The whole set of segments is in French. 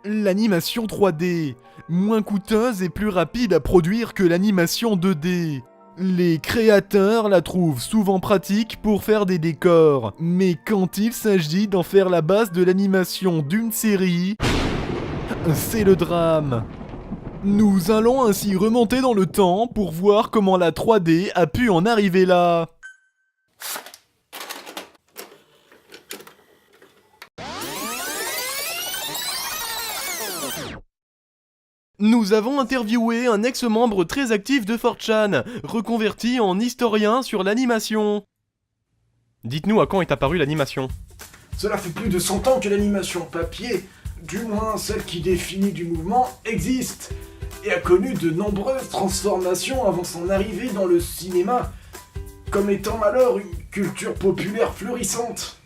L'animation 3D, moins coûteuse et plus rapide à produire que l'animation 2D. Les créateurs la trouvent souvent pratique pour faire des décors, mais quand il s'agit d'en faire la base de l'animation d'une série, c'est le drame. Nous allons ainsi remonter dans le temps pour voir comment la 3D a pu en arriver là. Nous avons interviewé un ex-membre très actif de 4chan, reconverti en historien sur l'animation. Dites-nous à quand est apparue l'animation. Cela fait plus de 100 ans que l'animation papier, du moins celle qui définit du mouvement, existe, et a connu de nombreuses transformations avant son arrivée dans le cinéma, comme étant alors une culture populaire florissante.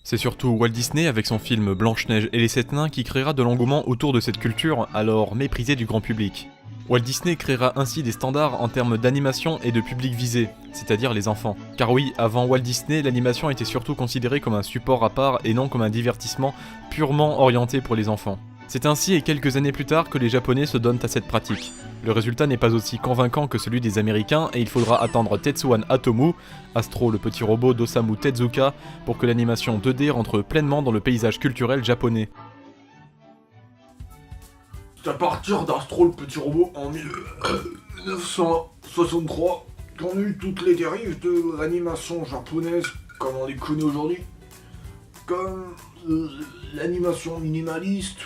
C'est surtout Walt Disney avec son film Blanche-Neige et les 7 nains qui créera de l'engouement autour de cette culture alors méprisée du grand public. Walt Disney créera ainsi des standards en termes d'animation et de public visé, c'est-à-dire les enfants. Car oui, avant Walt Disney, l'animation était surtout considérée comme un support à part et non comme un divertissement purement orienté pour les enfants. C'est ainsi et quelques années plus tard que les Japonais se donnent à cette pratique. Le résultat n'est pas aussi convaincant que celui des Américains et il faudra attendre Tetsuwan Atomu, Astro le petit robot d'Osamu Tezuka, pour que l'animation 2D rentre pleinement dans le paysage culturel japonais. C'est à partir d'Astro le petit robot en 1963 qu'on a eu toutes les dérives de l'animation japonaise comme on les connaît aujourd'hui, comme l'animation minimaliste,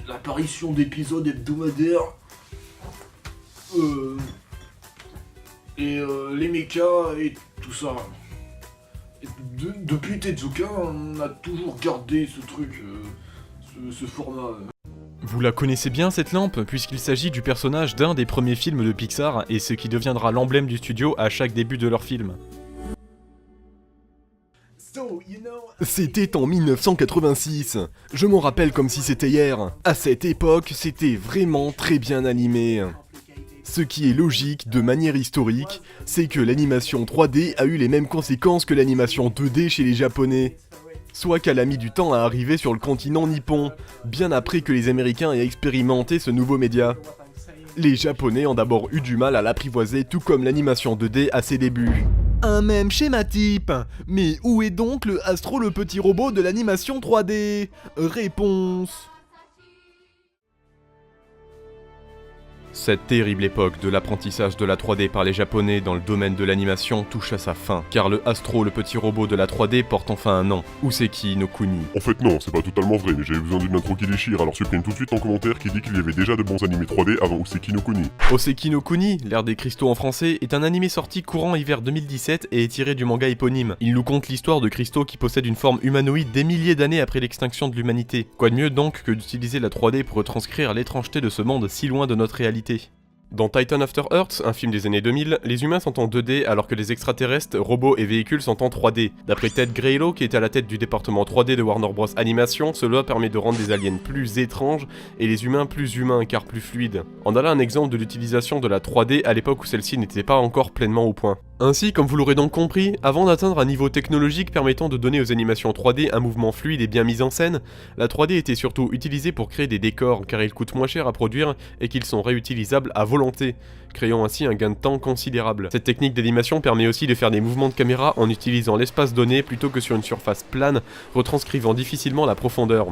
l'apparition d'épisodes hebdomadaires, les mechas et tout ça. Et depuis Tezuka, on a toujours gardé ce truc, ce format. Vous la connaissez bien cette lampe, puisqu'il s'agit du personnage d'un des premiers films de Pixar et ce qui deviendra l'emblème du studio à chaque début de leur film. C'était en 1986, je m'en rappelle comme si c'était hier. À cette époque, c'était vraiment très bien animé. Ce qui est logique de manière historique, c'est que l'animation 3D a eu les mêmes conséquences que l'animation 2D chez les Japonais. Soit qu'elle a mis du temps à arriver sur le continent nippon, bien après que les Américains aient expérimenté ce nouveau média. Les Japonais ont d'abord eu du mal à l'apprivoiser, tout comme l'animation 2D à ses débuts. Un même schéma type. Mais où est donc le Astro le petit robot de l'animation 3D ? Réponse. Cette terrible époque de l'apprentissage de la 3D par les Japonais dans le domaine de l'animation touche à sa fin, car le Astro, le petit robot de la 3D, porte enfin un nom, Useki no Kuni. En fait non, c'est pas totalement vrai, mais j'avais besoin d'une intro qui déchire, alors supprime tout de suite ton commentaire qui dit qu'il y avait déjà de bons animés 3D avant Useki no Kuni. Useki no Kuni, l'ère des cristaux en français, est un animé sorti courant hiver 2017 et est tiré du manga éponyme. Il nous conte l'histoire de cristaux qui possèdent une forme humanoïde des milliers d'années après l'extinction de l'humanité. Quoi de mieux donc que d'utiliser la 3D pour retranscrire l'étrangeté de ce monde si loin de notre réalité. Dans Titan After Earth, un film des années 2000, les humains sont en 2D alors que les extraterrestres, robots et véhicules sont en 3D. D'après Ted Graylow, qui est à la tête du département 3D de Warner Bros Animation, cela permet de rendre les aliens plus étranges et les humains plus humains car plus fluides. On a là un exemple de l'utilisation de la 3D à l'époque où celle-ci n'était pas encore pleinement au point. Ainsi, comme vous l'aurez donc compris, avant d'atteindre un niveau technologique permettant de donner aux animations 3D un mouvement fluide et bien mis en scène, la 3D était surtout utilisée pour créer des décors car ils coûtent moins cher à produire et qu'ils sont réutilisables à volonté, créant ainsi un gain de temps considérable. Cette technique d'animation permet aussi de faire des mouvements de caméra en utilisant l'espace donné plutôt que sur une surface plane, retranscrivant difficilement la profondeur.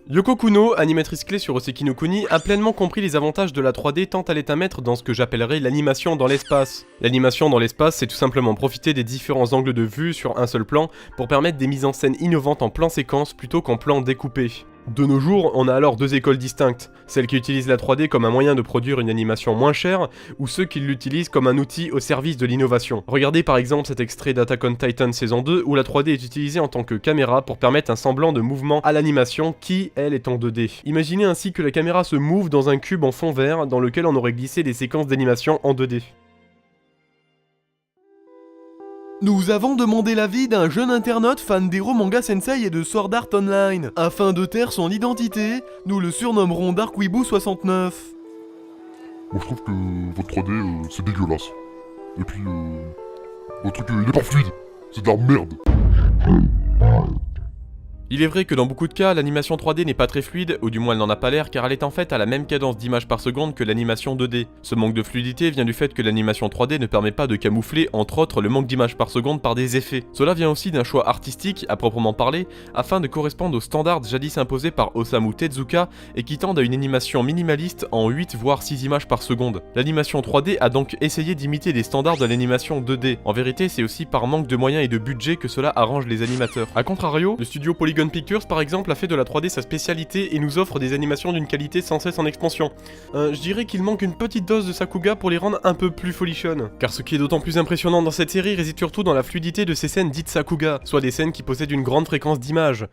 Yoko Kuno, animatrice clé sur Useki no Kuni, a pleinement compris les avantages de la 3D tant elle est un maître dans ce que j'appellerais l'animation dans l'espace. L'animation dans l'espace, c'est tout simplement profiter des différents angles de vue sur un seul plan pour permettre des mises en scène innovantes en plan séquence plutôt qu'en plan découpé. De nos jours, on a alors deux écoles distinctes, celles qui utilisent la 3D comme un moyen de produire une animation moins chère, ou ceux qui l'utilisent comme un outil au service de l'innovation. Regardez par exemple cet extrait d'Attack on Titan saison 2 où la 3D est utilisée en tant que caméra pour permettre un semblant de mouvement à l'animation qui, elle, est en 2D. Imaginez ainsi que la caméra se mouve dans un cube en fond vert dans lequel on aurait glissé des séquences d'animation en 2D. Nous avons demandé l'avis d'un jeune internaute fan d'Hero Manga Sensei et de Sword Art Online. Afin de taire son identité, nous le surnommerons Darkweeboo69. Moi je trouve que votre 3D c'est dégueulasse. Et puis votre truc il est pas fluide. C'est de la merde. Il est vrai que dans beaucoup de cas, l'animation 3D n'est pas très fluide, ou du moins elle n'en a pas l'air, car elle est en fait à la même cadence d'images par seconde que l'animation 2D. Ce manque de fluidité vient du fait que l'animation 3D ne permet pas de camoufler, entre autres, le manque d'images par seconde par des effets. Cela vient aussi d'un choix artistique, à proprement parler, afin de correspondre aux standards jadis imposés par Osamu Tezuka et qui tendent à une animation minimaliste en 8 voire 6 images par seconde. L'animation 3D a donc essayé d'imiter les standards de l'animation 2D. En vérité, c'est aussi par manque de moyens et de budget que cela arrange les animateurs. A contrario, le studio Polygon Pictures par exemple a fait de la 3D sa spécialité et nous offre des animations d'une qualité sans cesse en expansion. Je dirais qu'il manque une petite dose de Sakuga pour les rendre un peu plus folichonnes. Car ce qui est d'autant plus impressionnant dans cette série réside surtout dans la fluidité de ces scènes dites Sakuga, soit des scènes qui possèdent une grande fréquence d'images.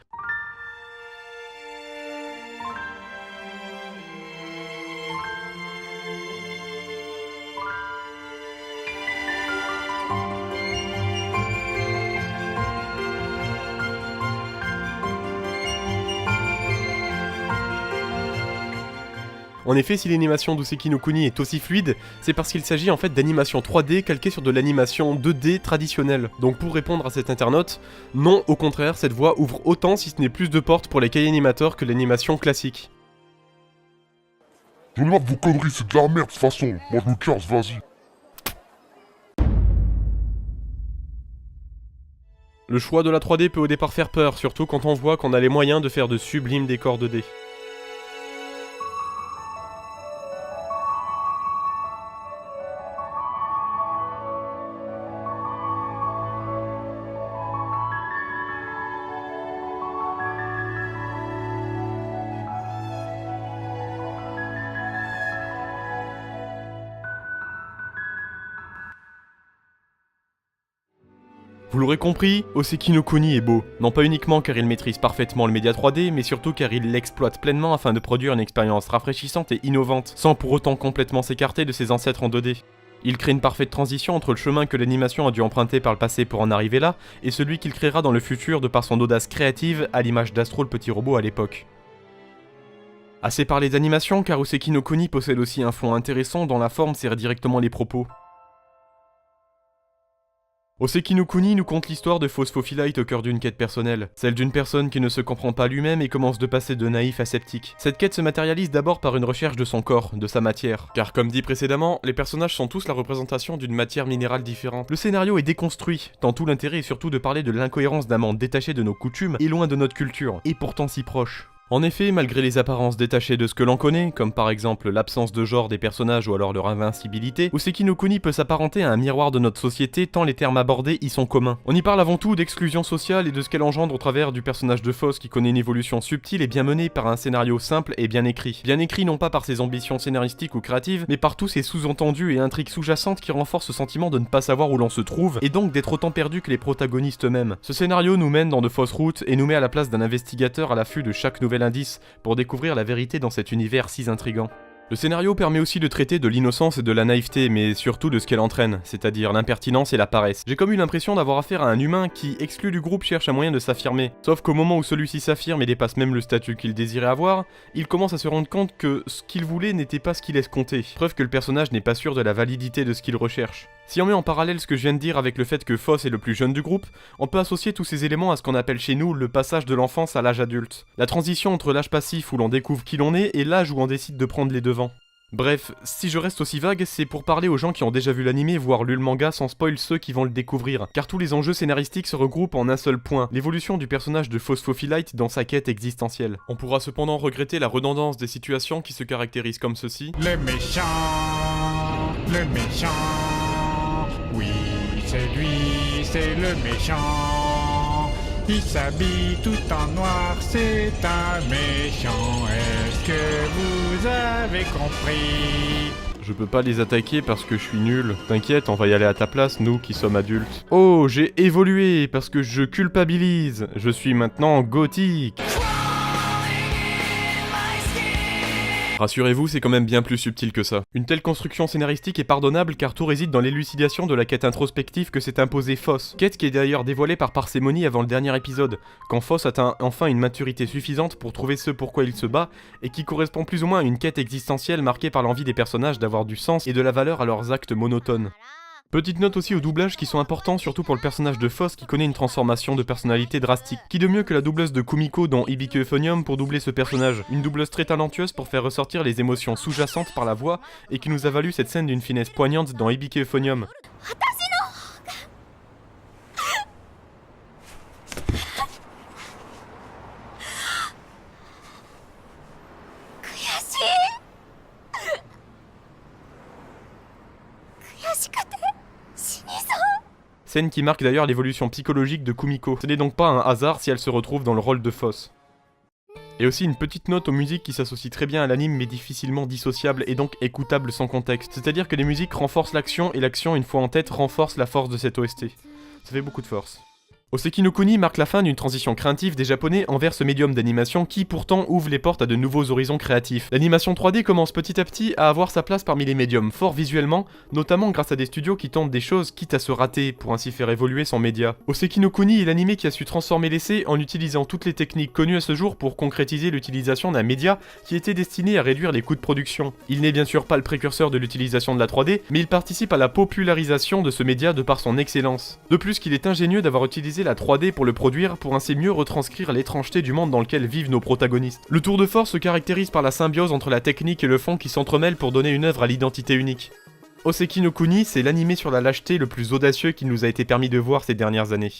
En effet, si l'animation d'Useki no Kuni est aussi fluide, c'est parce qu'il s'agit en fait d'animation 3D calquée sur de l'animation 2D traditionnelle. Donc pour répondre à cet internaute, non, au contraire, cette voie ouvre autant si ce n'est plus de portes pour les animateurs que l'animation classique. J'en ai marre de vos conneries, c'est de la merde de toute façon. Moi je me casse, vas-y. Le choix de la 3D peut au départ faire peur, surtout quand on voit qu'on a les moyens de faire de sublimes décors 2D. Vous l'aurez compris, Oseki no Kuni est beau. Non pas uniquement car il maîtrise parfaitement le média 3D, mais surtout car il l'exploite pleinement afin de produire une expérience rafraîchissante et innovante, sans pour autant complètement s'écarter de ses ancêtres en 2D. Il crée une parfaite transition entre le chemin que l'animation a dû emprunter par le passé pour en arriver là, et celui qu'il créera dans le futur de par son audace créative, à l'image d'Astro le petit robot à l'époque. Assez parlé d'animation, car Oseki no Kuni possède aussi un fond intéressant dont la forme sert directement les propos. Oseki no Kuni nous conte l'histoire de Phosphophyllite au cœur d'une quête personnelle, celle d'une personne qui ne se comprend pas lui-même et commence de passer de naïf à sceptique. Cette quête se matérialise d'abord par une recherche de son corps, de sa matière. Car comme dit précédemment, les personnages sont tous la représentation d'une matière minérale différente. Le scénario est déconstruit, tant tout l'intérêt est surtout de parler de l'incohérence d'un monde détaché de nos coutumes et loin de notre culture, et pourtant si proche. En effet, malgré les apparences détachées de ce que l'on connaît, comme par exemple l'absence de genre des personnages ou alors leur invincibilité, Oseki no Kuni peut s'apparenter à un miroir de notre société tant les termes abordés y sont communs. On y parle avant tout d'exclusion sociale et de ce qu'elle engendre au travers du personnage de Foss qui connaît une évolution subtile et bien menée par un scénario simple et bien écrit. Bien écrit non pas par ses ambitions scénaristiques ou créatives, mais par tous ses sous-entendus et intrigues sous-jacentes qui renforcent ce sentiment de ne pas savoir où l'on se trouve et donc d'être autant perdu que les protagonistes eux-mêmes. Ce scénario nous mène dans de fausses routes et nous met à la place d'un investigateur à l'affût de chaque nouvel indice pour découvrir la vérité dans cet univers si intrigant. Le scénario permet aussi de traiter de l'innocence et de la naïveté, mais surtout de ce qu'elle entraîne, c'est-à-dire l'impertinence et la paresse. J'ai comme eu l'impression d'avoir affaire à un humain qui, exclu du groupe, cherche un moyen de s'affirmer. Sauf qu'au moment où celui-ci s'affirme et dépasse même le statut qu'il désirait avoir, il commence à se rendre compte que ce qu'il voulait n'était pas ce qu'il escomptait. Preuve que le personnage n'est pas sûr de la validité de ce qu'il recherche. Si on met en parallèle ce que je viens de dire avec le fait que Foss est le plus jeune du groupe, on peut associer tous ces éléments à ce qu'on appelle chez nous le passage de l'enfance à l'âge adulte. La transition entre l'âge passif où l'on découvre qui l'on est et l'âge où on décide de prendre les devants. Bref, si je reste aussi vague, c'est pour parler aux gens qui ont déjà vu l'anime, voire lu le manga sans spoil ceux qui vont le découvrir, car tous les enjeux scénaristiques se regroupent en un seul point, l'évolution du personnage de Phosphophyllite dans sa quête existentielle. On pourra cependant regretter la redondance des situations qui se caractérisent comme ceci. Le méchant, oui, c'est lui, c'est le méchant. Il s'habille tout en noir, c'est un méchant. Est-ce que vous avez compris? Je peux pas les attaquer parce que je suis nul. T'inquiète, on va y aller à ta place, nous qui sommes adultes. Oh, j'ai évolué parce que je culpabilise. Je suis maintenant gothique. Rassurez-vous, c'est quand même bien plus subtil que ça. Une telle construction scénaristique est pardonnable car tout réside dans l'élucidation de la quête introspective que s'est imposée Foss. Quête qui est d'ailleurs dévoilée par parcimonie avant le dernier épisode, quand Foss atteint enfin une maturité suffisante pour trouver ce pourquoi il se bat, et qui correspond plus ou moins à une quête existentielle marquée par l'envie des personnages d'avoir du sens et de la valeur à leurs actes monotones. Petite note aussi aux doublages qui sont importants surtout pour le personnage de Foss qui connaît une transformation de personnalité drastique. Qui de mieux que la doubleuse de Kumiko dans Hibike Euphonium pour doubler ce personnage? Une doubleuse très talentueuse pour faire ressortir les émotions sous-jacentes par la voix et qui nous a valu cette scène d'une finesse poignante dans Hibike Euphonium. Scène qui marque d'ailleurs l'évolution psychologique de Kumiko. Ce n'est donc pas un hasard si elle se retrouve dans le rôle de Foss. Et aussi une petite note aux musiques qui s'associent très bien à l'anime mais difficilement dissociables et donc écoutables sans contexte. C'est-à-dire que les musiques renforcent l'action et l'action une fois en tête renforce la force de cette OST. Ça fait beaucoup de force. Oseki no Kuni marque la fin d'une transition craintive des japonais envers ce médium d'animation qui pourtant ouvre les portes à de nouveaux horizons créatifs. L'animation 3D commence petit à petit à avoir sa place parmi les médiums forts visuellement, notamment grâce à des studios qui tentent des choses quitte à se rater pour ainsi faire évoluer son média. Oseki no Kuni est l'anime qui a su transformer l'essai en utilisant toutes les techniques connues à ce jour pour concrétiser l'utilisation d'un média qui était destiné à réduire les coûts de production. Il n'est bien sûr pas le précurseur de l'utilisation de la 3D, mais il participe à la popularisation de ce média de par son excellence. De plus qu'il est ingénieux d'avoir utilisé la 3D pour le produire pour ainsi mieux retranscrire l'étrangeté du monde dans lequel vivent nos protagonistes. Le tour de force se caractérise par la symbiose entre la technique et le fond qui s'entremêlent pour donner une œuvre à l'identité unique. Oseki no Kuni, c'est l'animé sur la lâcheté le plus audacieux qu'il nous a été permis de voir ces dernières années.